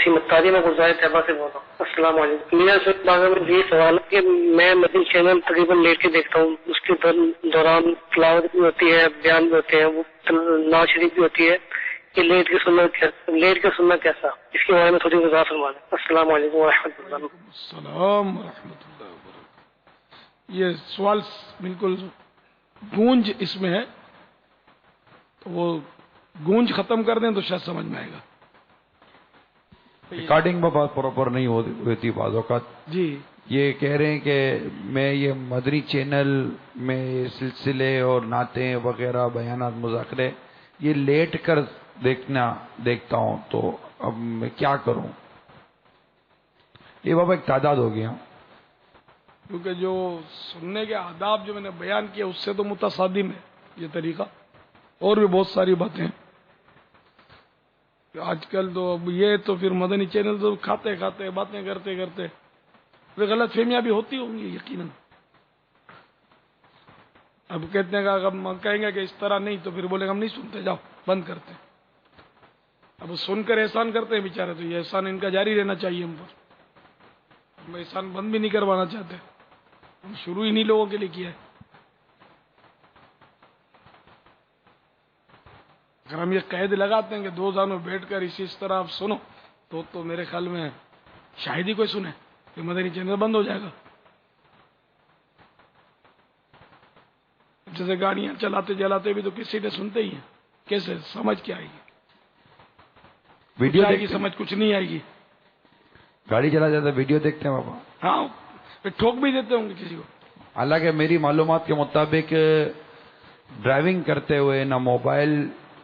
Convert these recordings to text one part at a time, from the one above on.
وسیم اتاری، میں گلزار طیبہ سے بول رہا ہوں۔ السلام علیکم۔ میرا میں یہ سوال ہے کہ میں مدنی چینل تقریباً لیٹ کے دیکھتا ہوں، اس کے دوران تلاوت بھی ہوتی ہے، بیان بھی ہوتے ہیں، وہ نعت شریف بھی ہوتی ہے، کہ لیٹ کے سننا کیسا، اس کے بارے میں تھوڑی وضاحت فرما دیں۔ السلام علیکم ورحمۃ اللہ۔ وعلیکم السلام ورحمۃ اللہ وبرکاتہ۔ یہ سوال بالکل گونج اس میں ہے، تو وہ گونج ختم کر دیں تو شاید سمجھ میں آئے گا۔ ریکارڈنگ میں بات پراپر نہیں ہوتی بعض اوقات۔ جی، یہ کہہ رہے ہیں کہ میں یہ مدری چینل میں سلسلے اور نعتیں وغیرہ بیانات مذاکرے یہ لیٹ کر دیکھتا ہوں، تو اب میں کیا کروں؟ یہ بابا ایک تعداد ہو گیا، کیونکہ جو سننے کے آداب جو میں نے بیان کیا اس سے تو متصادم ہے یہ طریقہ، اور بھی بہت ساری باتیں ہیں۔ آج کل تو اب یہ تو پھر مدنی چینل تو کھاتے کھاتے باتیں کرتے کرتے پھر غلط فہمیاں بھی ہوتی ہوں گی یقیناً۔ اب کہتے ہیں کہ ہم کہیں گے کہ اس طرح نہیں، تو پھر بولے گا ہم نہیں سنتے، جاؤ بند کرتے۔ اب وہ سن کر احسان کرتے ہیں بیچارے، تو یہ احسان ان کا جاری رہنا چاہیے ہم پر۔ ہم احسان بند بھی نہیں کروانا چاہتے، ہم شروع ہی نہیں لوگوں کے لیے کیا ہے۔ اگر ہم یہ قید لگاتے ہیں کہ دو زانوں بیٹھ کر اس طرح آپ سنو، تو میرے خیال میں شاید ہی کوئی سنے، کہ مدنی چینل بند ہو جائے گا۔ جیسے گاڑیاں چلاتے چلاتے بھی تو کسی نے سنتے ہی ہیں، کیسے سمجھ کیا آئے گی؟ ویڈیو آئے گی سمجھ، کچھ نہیں آئے گی۔ گاڑی چلا جاتا ویڈیو دیکھتے ہیں بابا، ہاں، پھر ٹھوک بھی دیتے ہوں گے کسی کو۔ حالانکہ میری معلومات کے مطابق ڈرائیونگ کرتے ہوئے نہ موبائل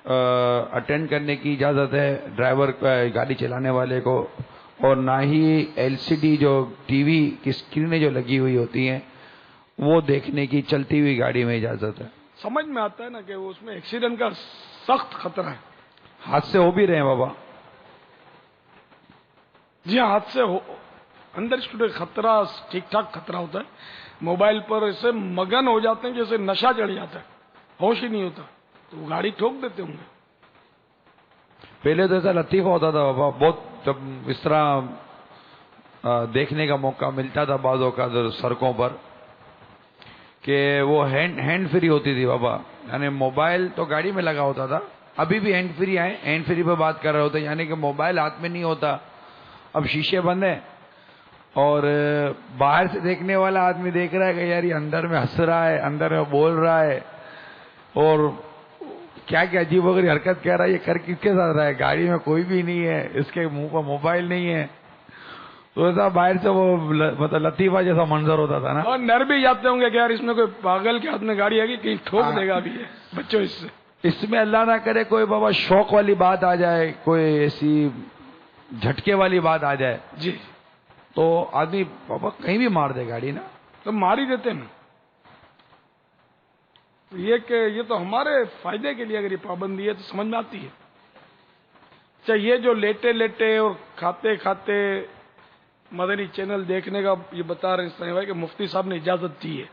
اٹینڈ کرنے کی اجازت ہے ڈرائیور گاڑی چلانے والے کو، اور نہ ہی ایل سی ڈی جو ٹی وی کی اسکرینیں جو لگی ہوئی ہوتی ہیں وہ دیکھنے کی چلتی ہوئی گاڑی میں اجازت ہے۔ سمجھ میں آتا ہے نا کہ اس میں ایکسیڈنٹ کا سخت خطرہ ہے۔ حادثے ہو بھی رہے ہیں بابا۔ جی ہاں، حادثے اندر اسٹوڈنٹ خطرہ ٹھیک ٹھاک خطرہ ہوتا ہے۔ موبائل پر ایسے مگن ہو جاتے ہیں جیسے نشہ چڑھ جاتا ہے، ہوش ہی نہیں ہوتا، تو وہ گاڑی ٹھوک دیتے ہوں گے۔ پہلے تو ایسا لطیفہ ہوتا تھا بابا، بہت جب اس طرح دیکھنے کا موقع ملتا تھا بعض اوقات سڑکوں پر، کہ وہ ہینڈ فری ہوتی تھی بابا، یعنی موبائل تو گاڑی میں لگا ہوتا تھا، ابھی بھی ہینڈ فری آئے، ہینڈ فری پہ بات کر رہے ہوتے، یعنی کہ موبائل ہاتھ میں نہیں ہوتا، اب شیشے بند ہیں، اور باہر سے دیکھنے والا آدمی دیکھ رہا ہے کہ یار یہ اندر میں ہنس رہا ہے، اندر میں بول رہا ہے، اور کیا کیا عجیب وغیرہ حرکت کہہ رہا ہے، یہ کر کس کے ساتھ رہا ہے، گاڑی میں کوئی بھی نہیں ہے، اس کے منہ پر موبائل نہیں ہے، تو ایسا باہر سے وہ مطلب لطیفہ جیسا منظر ہوتا تھا نا، اور ڈر بھی جاتے ہوں گے کہ یار اس میں کوئی پاگل کے ہاتھ میں گاڑی آئے گی، کہیں ٹھوک دے گا بھی ہے بچوں اس سے۔ اس میں اللہ نہ کرے کوئی بابا شوق والی بات آ جائے، کوئی ایسی جھٹکے والی بات آ جائے، جی، تو آدمی بابا کہیں بھی مار دے گاڑی نا۔ تو مار ہی دیتے ہیں۔ یہ کہ یہ تو ہمارے فائدے کے لیے اگر یہ پابندی ہے تو سمجھ میں آتی ہے۔ اچھا، یہ جو لیٹے لیٹے اور کھاتے کھاتے مدنی چینل دیکھنے کا یہ بتا رہے ہیں بھائی کہ مفتی صاحب نے اجازت دی ہے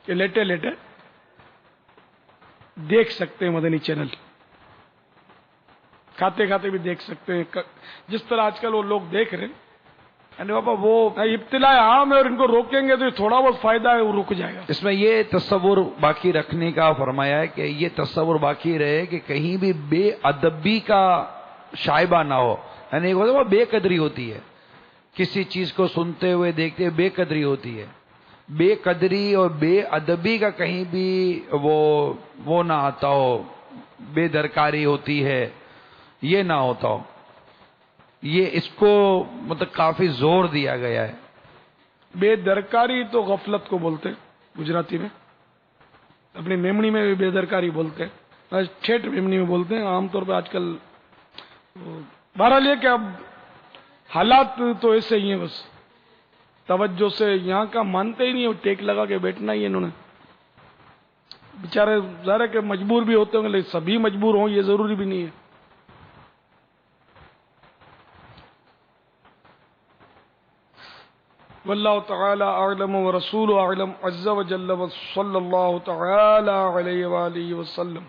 کہ لیٹے لیٹے دیکھ سکتے ہیں مدنی چینل، کھاتے کھاتے بھی دیکھ سکتے ہیں، جس طرح آج کل وہ لوگ دیکھ رہے ہیں۔ یعنی بابا وہ ابتلا عام ہے، اور ان کو روکیں گے تو یہ تھوڑا بہت فائدہ ہے وہ رک جائے گا۔ اس میں یہ تصور باقی رکھنے کا فرمایا ہے کہ یہ تصور باقی رہے کہ کہیں بھی بے ادبی کا شائبہ نہ ہو، یعنی وہ بے قدری ہوتی ہے، کسی چیز کو سنتے ہوئے دیکھتے ہوئے بے قدری ہوتی ہے، بے قدری اور بے ادبی کا کہیں بھی وہ نہ آتا ہو، بے درکاری ہوتی ہے، یہ نہ ہوتا ہو، یہ اس کو مطلب کافی زور دیا گیا ہے۔ بے درکاری تو غفلت کو بولتے ہیں گجراتی میں، اپنی میمنی میں بھی بے درکاری بولتے ہیں، ٹھیٹ میمنی میں بولتے ہیں عام طور پہ آج کل۔ بہرحال یہ کہ اب حالات تو ایسے ہی ہیں، بس توجہ سے یہاں کا مانتے ہی نہیں، اور ٹیک لگا کے بیٹھنا ہی ہے انہوں نے۔ بیچارے ظاہر ہے کہ مجبور بھی ہوتے ہوں گے، لیکن سبھی مجبور ہوں یہ ضروری بھی نہیں ہے۔ واللہ تعالی اعلم ورسولہ اعلم عز وجل، وصلی اللہ تعالی علیہ وآلہ وسلم۔